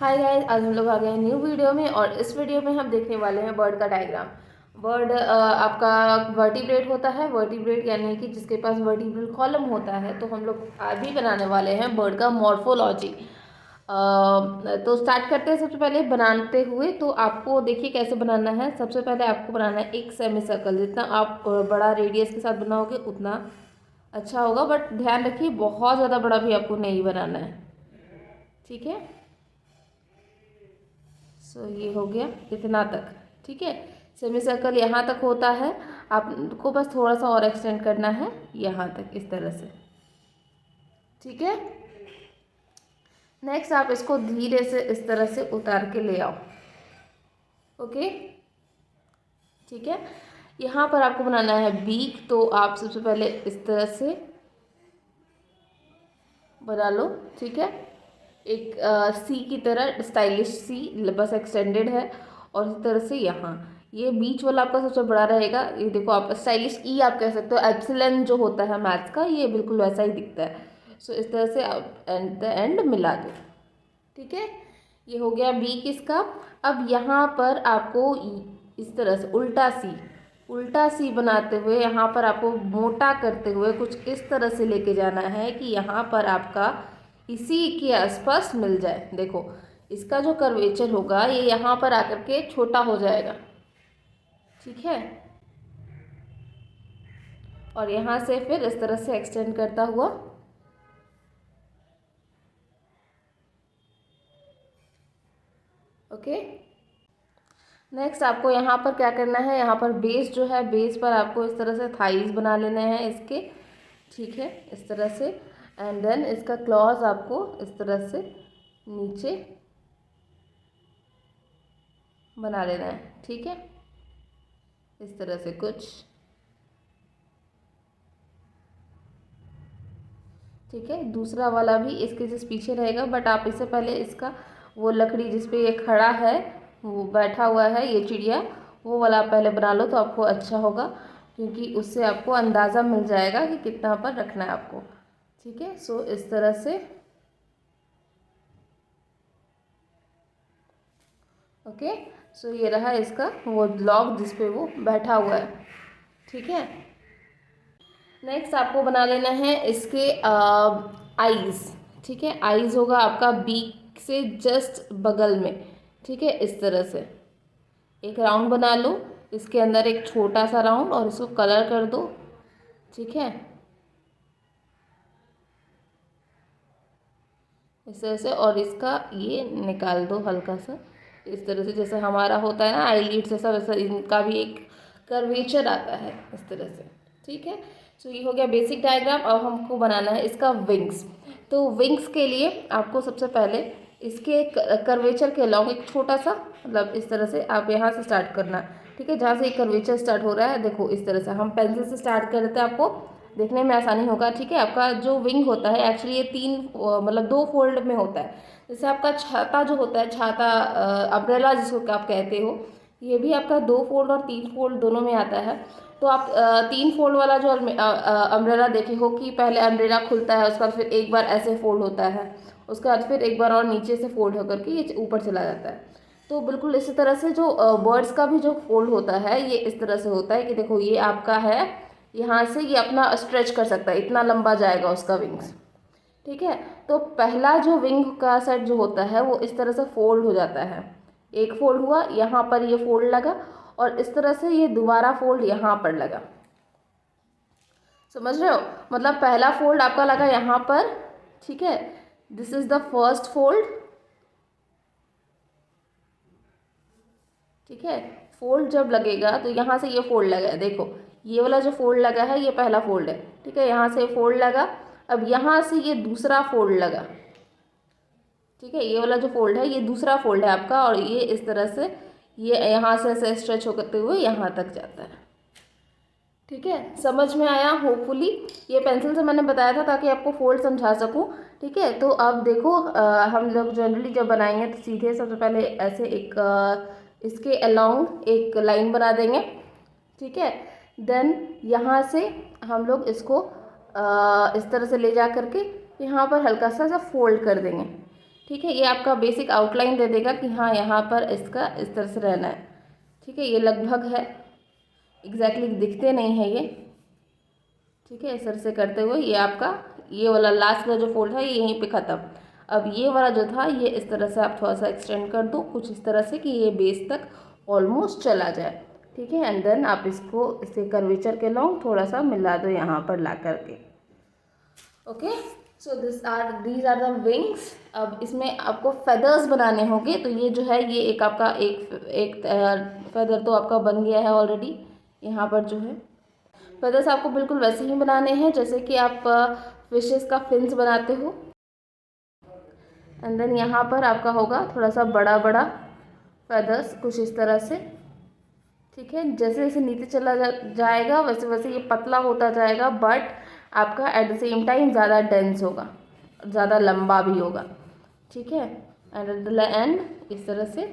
Hi guys, आज हम लोग आ गए हैं न्यू वीडियो में और इस वीडियो में हम देखने वाले हैं बर्ड का डायग्राम। बर्ड आपका वर्टिब्रेट होता है। वर्टिब्रेट यानी कि जिसके पास वर्टिब्रल कॉलम होता है। तो हम लोग आज भी बनाने वाले हैं बर्ड का मॉर्फोलॉजी। तो स्टार्ट करते हैं। सबसे पहले बनाते हुए तो आपको देखिए कैसे बनाना है। सबसे पहले आपको बनाना है एक सेमी सर्कल। जितना आप बड़ा रेडियस के साथ बनाओगे उतना अच्छा होगा, बट ध्यान रखिए बहुत ज़्यादा बड़ा भी आपको नहीं बनाना है, ठीक है। ये हो गया इतना तक, ठीक है। सेमी सर्कल यहाँ तक होता है, आपको बस थोड़ा सा और एक्सटेंड करना है यहाँ तक, इस तरह से, ठीक है। नेक्स्ट आप इसको धीरे से इस तरह से उतार के ले आओ, ओके, ठीक है। यहाँ पर आपको बनाना है बीक, तो आप सबसे पहले इस तरह से बना लो, ठीक है। एक सी की तरह स्टाइलिश सी, बस एक्सटेंडेड है। और इस तरह से यहाँ ये बीच वाला आपका सबसे बड़ा रहेगा। ये देखो, आप स्टाइलिश ई आप कह सकते हो। एप्सिलॉन जो होता है मैथ्स का, ये बिल्कुल वैसा ही दिखता है। इस तरह से आप एंड द एंड मिला दो, ठीक है। ये हो गया बीक इसका। अब यहाँ पर आपको इस तरह से उल्टा सी बनाते हुए यहाँ पर आपको मोटा करते हुए कुछ इस तरह से लेके जाना है कि यहाँ पर आपका इसी के आसपास मिल जाए। देखो, इसका जो कर्वेचर होगा ये यहाँ पर आकर के छोटा हो जाएगा, ठीक है। और यहाँ से फिर इस तरह से एक्सटेंड करता हुआ ओके। नेक्स्ट आपको यहाँ पर क्या करना है, यहाँ पर बेस जो है, बेस पर आपको इस तरह से थाइज बना लेने हैं इसके, ठीक है, इस तरह से। एंड देन इसका क्लॉज आपको इस तरह से नीचे बना लेना है, ठीक है, इस तरह से कुछ, ठीक है। दूसरा वाला भी इसके जस्ट पीछे रहेगा, बट आप इससे पहले इसका वो लकड़ी जिस पे ये खड़ा है, वो बैठा हुआ है ये चिड़िया, वो वाला आप पहले बना लो तो आपको अच्छा होगा, क्योंकि उससे आपको अंदाज़ा मिल जाएगा कि कितना पर रखना है आपको, ठीक है। इस तरह से ओके। ये रहा इसका वो लॉग जिस पे वो बैठा हुआ है, ठीक है। नेक्स्ट आपको बना लेना है इसके आईज, ठीक है। आईज होगा आपका बीक से जस्ट बगल में, ठीक है। इस तरह से एक राउंड बना लो, इसके अंदर एक छोटा सा राउंड, और इसको कलर कर दो, ठीक है, इस तरह से। और इसका ये निकाल दो हल्का सा, इस तरह से, जैसे हमारा होता है ना आईलिड से, सब वैसा इनका भी एक कर्वेचर आता है इस तरह से, ठीक है। ये हो गया बेसिक डायग्राम। अब हमको बनाना है इसका विंग्स। तो विंग्स के लिए आपको सबसे पहले इसके कर्वेचर के अलॉन्ग एक छोटा सा, मतलब इस तरह से आप यहाँ से स्टार्ट करना, ठीक है। जहाँ से एक कर्वेचर स्टार्ट हो रहा है, देखो इस तरह से हम पेंसिल से स्टार्ट कर देते हैं, आपको देखने में आसानी होगा, ठीक है। आपका जो विंग होता है एक्चुअली ये तीन मतलब दो फोल्ड में होता है। जैसे आपका छाता जो होता है, छाता अम्ब्रेला जिसको आप कहते हो, ये भी आपका दो फोल्ड और तीन फोल्ड दोनों में आता है। तो आप तीन फोल्ड वाला जो अम्ब्रेला देखे हो कि पहले अम्ब्रेला खुलता है, उसके बाद फिर एक बार ऐसे फोल्ड होता है, उसके बाद फिर एक बार और नीचे से फोल्ड होकर के ये ऊपर चला जाता है। तो बिल्कुल इसी तरह से जो बर्ड्स का भी जो फोल्ड होता है ये इस तरह से होता है कि देखो ये आपका है, यहाँ से ये अपना स्ट्रेच कर सकता है, इतना लंबा जाएगा उसका विंग्स, ठीक है। तो पहला जो विंग का सेट जो होता है वो इस तरह से फोल्ड हो जाता है। एक फोल्ड हुआ, यहाँ पर ये फोल्ड लगा, और इस तरह से ये दोबारा फोल्ड यहाँ पर लगा, समझ रहे हो। मतलब पहला फोल्ड आपका लगा यहाँ पर, ठीक है, this is the first fold, ठीक है। फोल्ड जब लगेगा तो यहाँ से ये फोल्ड लगा है, देखो ये वाला जो फोल्ड लगा है ये पहला फोल्ड है, ठीक है, यहाँ से फोल्ड लगा। अब यहाँ से ये दूसरा फोल्ड लगा, ठीक है, ये वाला जो फोल्ड है ये दूसरा फोल्ड है आपका, और ये इस तरह से ये यहाँ से ऐसे स्ट्रेच होते हुए यहाँ तक जाता है, ठीक है। समझ में आया होपफुली। ये पेंसिल से मैंने बताया था ताकि आपको फोल्ड समझा सकूं, ठीक है। तो अब देखो हम लोग जनरली जब बनाएंगे तो सीधे सबसे पहले ऐसे एक इसके अलोंग एक लाइन बना देंगे, ठीक है। देन यहाँ से हम लोग इसको इस तरह से ले जा करके यहाँ पर हल्का सा फोल्ड कर देंगे, ठीक है, ये आपका बेसिक आउटलाइन दे देगा कि हाँ यहाँ पर इसका इस तरह से रहना है। ठीक है, ये लगभग है, एग्जैक्टली दिखते नहीं है ये। ठीक है, इस तरह से करते हुए ये आपका ये वाला लास्ट का जो फोल्ड है ये यहीं पे ख़त्म। अब ये वाला जो था ये इस तरह से आप थोड़ा सा एक्सटेंड कर दो कुछ इस तरह से कि ये बेस तक ऑलमोस्ट चला जाए। ठीक है, एंड देन आप इसको इसे कर्वेचर के लॉन्ग थोड़ा सा मिला दो यहाँ पर ला करके। Okay, so these are the wings. अब इसमें आपको फेदर्स बनाने होंगे, तो ये जो है ये एक आपका एक फेदर तो आपका बन गया है ऑलरेडी। यहाँ पर जो है फेदर्स आपको बिल्कुल वैसे ही बनाने हैं जैसे कि आप फिशेस का फिन्स बनाते हो। एंड देन यहाँ पर आपका होगा थोड़ा सा बड़ा बड़ा फेदर्स कुछ इस तरह से। ठीक है, जैसे जैसे नीचे चला जाएगा वैसे वैसे ये पतला होता जाएगा, बट आपका एट द सेम टाइम ज़्यादा डेंस होगा, ज़्यादा लंबा भी होगा। ठीक है, एंड एट द एंड इस तरह से।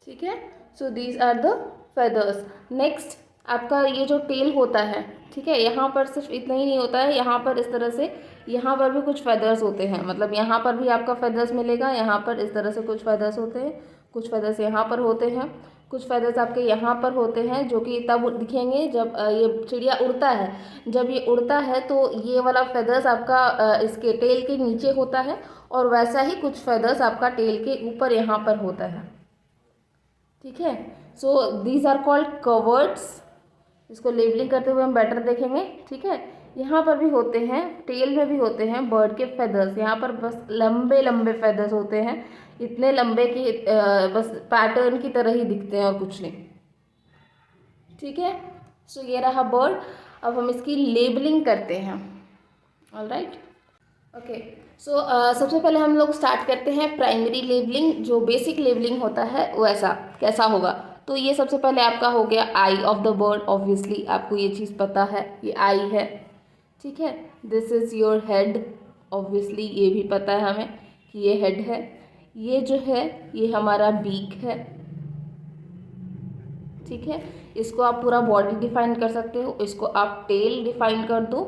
ठीक है, so these are the feathers. Next आपका ये जो टेल होता है, ठीक है, यहाँ पर सिर्फ इतना ही नहीं होता है, यहाँ पर इस तरह से यहाँ पर भी कुछ फेदर्स होते हैं। मतलब यहाँ पर भी आपका फेदर्स मिलेगा, यहाँ पर इस तरह से कुछ फेदर्स होते हैं, कुछ फेदर्स यहाँ पर होते हैं, कुछ फेदर्स आपके यहाँ पर होते हैं जो कि तब दिखेंगे जब ये चिड़िया उड़ता है। जब ये उड़ता है तो ये वाला फेदर्स आपका इसके टेल के नीचे होता है, और वैसा ही कुछ फेदर्स आपका टेल के ऊपर यहाँ पर होता है। ठीक है, so these are called coverts. इसको लेबलिंग करते हुए हम बेटर देखेंगे। ठीक है, यहाँ पर भी होते हैं, टेल में भी होते हैं बर्ड के फेदर्स। यहाँ पर बस लंबे लंबे फेदर्स होते हैं, इतने लंबे कि बस पैटर्न की तरह ही दिखते हैं और कुछ नहीं। ठीक है, सो ये रहा बर्ड। अब हम इसकी लेबलिंग करते हैं। ऑलराइट, ओके, सो सबसे पहले हम लोग स्टार्ट करते हैं प्राइमरी लेबलिंग। जो बेसिक लेबलिंग होता है वो ऐसा कैसा होगा, तो ये सबसे पहले आपका हो गया आई ऑफ द बर्ड। ऑब्वियसली आपको ये चीज़ पता है, ये आई है। ठीक है, this is your head. Obviously ये भी पता है हमें कि ये हेड है। ये जो है ये हमारा बीक है। ठीक है, इसको आप पूरा बॉडी डिफाइन कर सकते हो, इसको आप टेल डिफाइन कर दो,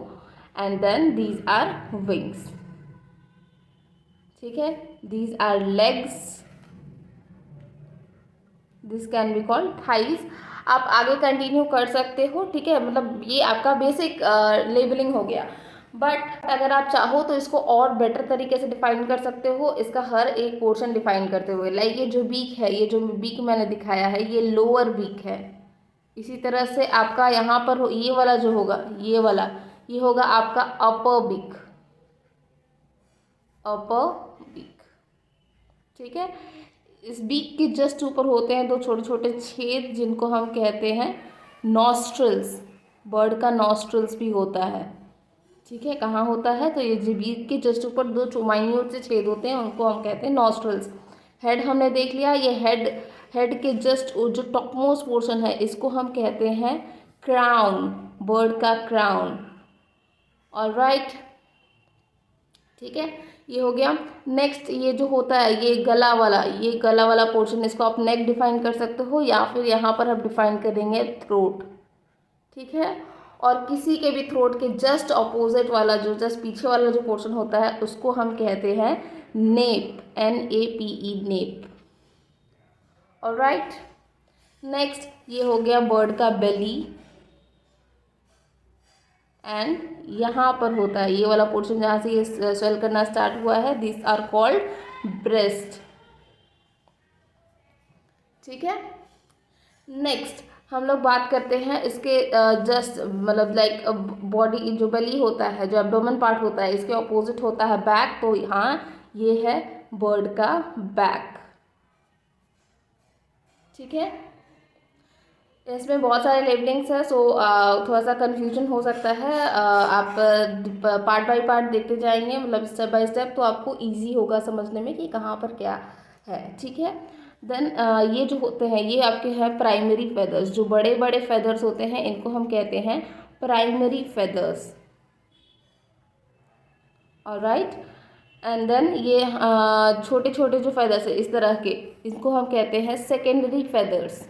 and then these are wings. ठीक है, these are legs, this can be called thighs. आप आगे कंटिन्यू कर सकते हो। ठीक है, मतलब ये आपका बेसिक लेबलिंग हो गया, बट अगर आप चाहो तो इसको और बेटर तरीके से डिफाइन कर सकते हो, इसका हर एक पोर्शन डिफाइन करते हुए। लाइक ये जो बीक है, ये जो बीक मैंने दिखाया है ये लोअर बीक है। इसी तरह से आपका यहाँ पर ये वाला जो होगा, ये वाला ये होगा आपका अपर बीक, अपर बीक। ठीक है, इस बीक के जस्ट ऊपर होते हैं दो छोटे छोटे छेद जिनको हम कहते हैं नॉस्ट्रल्स। बर्ड का नॉस्ट्रल्स भी होता है। ठीक है, कहाँ होता है, तो ये जो बीक के जस्ट ऊपर दो माइन्यूट से छेद होते हैं उनको हम कहते हैं नॉस्ट्रल्स। हेड हमने देख लिया, ये हेड के जस्ट जो टॉप मोस्ट पोर्शन है इसको हम कहते हैं क्राउन, बर्ड का क्राउन। ऑलराइट, ठीक है, ये हो गया। नेक्स्ट ये जो होता है ये गला वाला पोर्शन, इसको आप नेक डिफाइन कर सकते हो, या फिर यहाँ पर हम डिफाइन करेंगे थ्रोट। ठीक है, और किसी के भी थ्रोट के जस्ट ऑपोजिट वाला जो जस्ट पीछे वाला जो पोर्शन होता है उसको हम कहते हैं nape, NAPE, nape. Alright, next ये हो गया बर्ड का बेली, एंड यहाँ पर होता है ये वाला पोर्शन जहाँ से ये स्वेल करना स्टार्ट हुआ है, दिस आर कॉल्ड ब्रेस्ट। ठीक है, नेक्स्ट हम लोग बात करते हैं इसके जस्ट मतलब लाइक बॉडी जो बेली होता है, जो एब्डोमेन पार्ट होता है, इसके ऑपोजिट होता है बैक। तो यहाँ ये है बर्ड का बैक। ठीक है, इसमें बहुत सारे लेबलिंग्स है, सो थोड़ा सा कन्फ्यूजन हो सकता है। आप पार्ट बाय पार्ट देखते जाएंगे, मतलब स्टेप बाय स्टेप, तो आपको इजी होगा समझने में कि कहाँ पर क्या है। ठीक है, देन ये जो होते हैं ये आपके हैं प्राइमरी फेदर्स। जो बड़े बड़े फेदर्स होते हैं इनको हम कहते हैं primary feathers. Alright, and then ये छोटे छोटे जो फेदर्स है इस तरह के, इनको हम कहते हैं सेकेंडरी फेदर्स।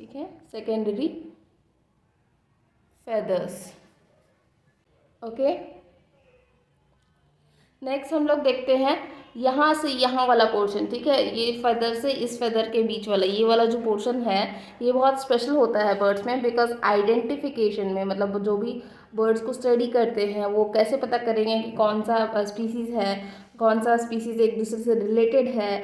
ठीक है, सेकेंडरी फेदर्स। ओके, नेक्स्ट हम लोग देखते हैं यहाँ से यहाँ वाला पोर्शन। ठीक है, ये फेदर से इस फेदर के बीच वाला ये वाला जो पोर्शन है ये बहुत स्पेशल होता है बर्ड्स में, बिकॉज आइडेंटिफिकेशन में, मतलब जो भी बर्ड्स को स्टडी करते हैं वो कैसे पता करेंगे कि कौन सा स्पीसीज़ है, कौन सा स्पीसीज़ एक दूसरे से रिलेटेड है,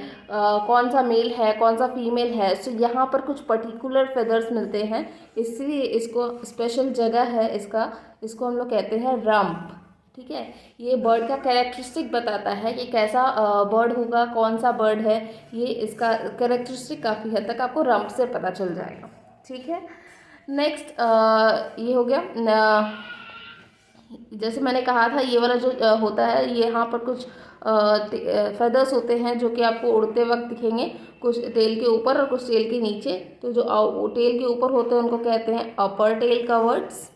कौन सा मेल है, कौन सा फीमेल है। सो यहाँ पर कुछ पर्टिकुलर फेदर्स मिलते हैं, इसलिए इसको स्पेशल जगह है इसका, इसको हम लोग कहते हैं रम्प। ठीक है, ये बर्ड का कैरेक्टरिस्टिक बताता है कि कैसा बर्ड होगा, कौन सा बर्ड है, ये इसका कैरेक्टरिस्टिक काफ़ी हद तक आपको रंप से पता चल जाएगा। ठीक है, नेक्स्ट ये हो गया जैसे मैंने कहा था ये वाला जो होता है, ये यहाँ पर कुछ फेदर्स होते हैं जो कि आपको उड़ते वक्त दिखेंगे, कुछ टेल के ऊपर और कुछ टेल के नीचे। तो जो टेल के ऊपर होते हैं उनको कहते हैं अपर टेल कवर्ड्स,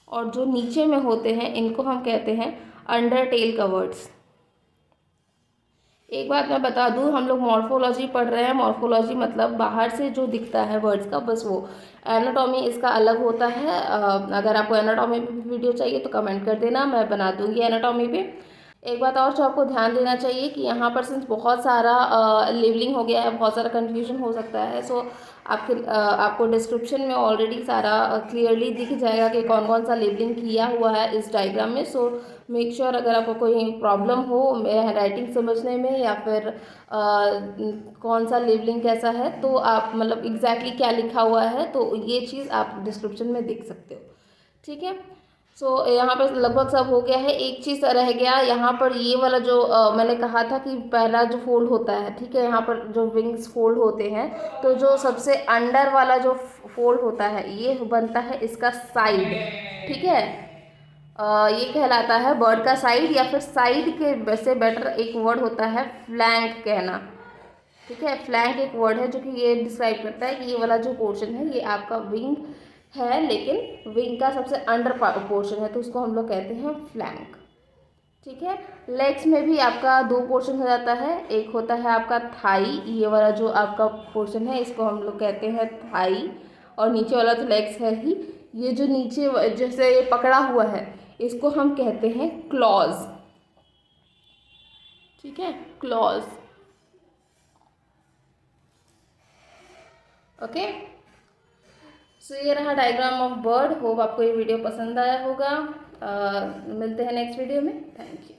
और जो नीचे में होते हैं इनको हम कहते हैं अंडर टेल कवर्ड्स। एक बात मैं बता दूं, हम लोग मॉर्फोलॉजी पढ़ रहे हैं, मॉर्फोलॉजी मतलब बाहर से जो दिखता है वर्ड्स का, बस वो। एनाटॉमी इसका अलग होता है। अगर आपको एनाटॉमी पे भी वीडियो चाहिए तो कमेंट कर देना, मैं बना दूंगी एनाटॉमी पे। एक बात और जो आपको ध्यान देना चाहिए कि यहाँ पर सिंस बहुत सारा लेबलिंग हो गया है, बहुत सारा कन्फ्यूजन हो सकता है, सो आपको डिस्क्रिप्शन में ऑलरेडी सारा क्लियरली दिख जाएगा कि कौन कौन सा लेबलिंग किया हुआ है इस डायग्राम में। सो मेक श्योर अगर आपको कोई प्रॉब्लम हो राइटिंग समझने में या फिर कौन सा लेबलिंग कैसा है, तो आप मतलब एग्जैक्टली क्या लिखा हुआ है, तो ये चीज़ आप डिस्क्रिप्शन में देख सकते हो। ठीक है, सो यहाँ पर लगभग सब हो गया है। एक चीज़ रह गया यहाँ पर, ये वाला जो मैंने कहा था कि पहला जो फोल्ड होता है, ठीक है, यहाँ पर जो विंग्स फोल्ड होते हैं, तो जो सबसे अंडर वाला जो फोल्ड होता है ये बनता है इसका साइड। ठीक है, ये कहलाता है बर्ड का साइड, या फिर साइड के से बेटर एक वर्ड होता है फ्लैंक कहना। ठीक है, फ्लैंक एक वर्ड है जो कि ये डिस्क्राइब करता है कि ये वाला जो पोर्शन है ये आपका विंग है, लेकिन विंग का सबसे अंडर पोर्शन है, तो उसको हम लोग कहते हैं फ्लैंक। ठीक है, लेग्स में भी आपका दो पोर्शन हो जाता है, एक होता है आपका थाई, ये वाला जो आपका पोर्शन है इसको हम लोग कहते हैं थाई, और नीचे वाला तो लेग्स है ही, ये जो नीचे जैसे ये पकड़ा हुआ है इसको हम कहते हैं क्लॉज। ठीक है, क्लॉज। ओके, सो ये रहा डायग्राम ऑफ बर्ड। होप आपको ये वीडियो पसंद आया होगा। मिलते हैं नेक्स्ट वीडियो में। Thank you.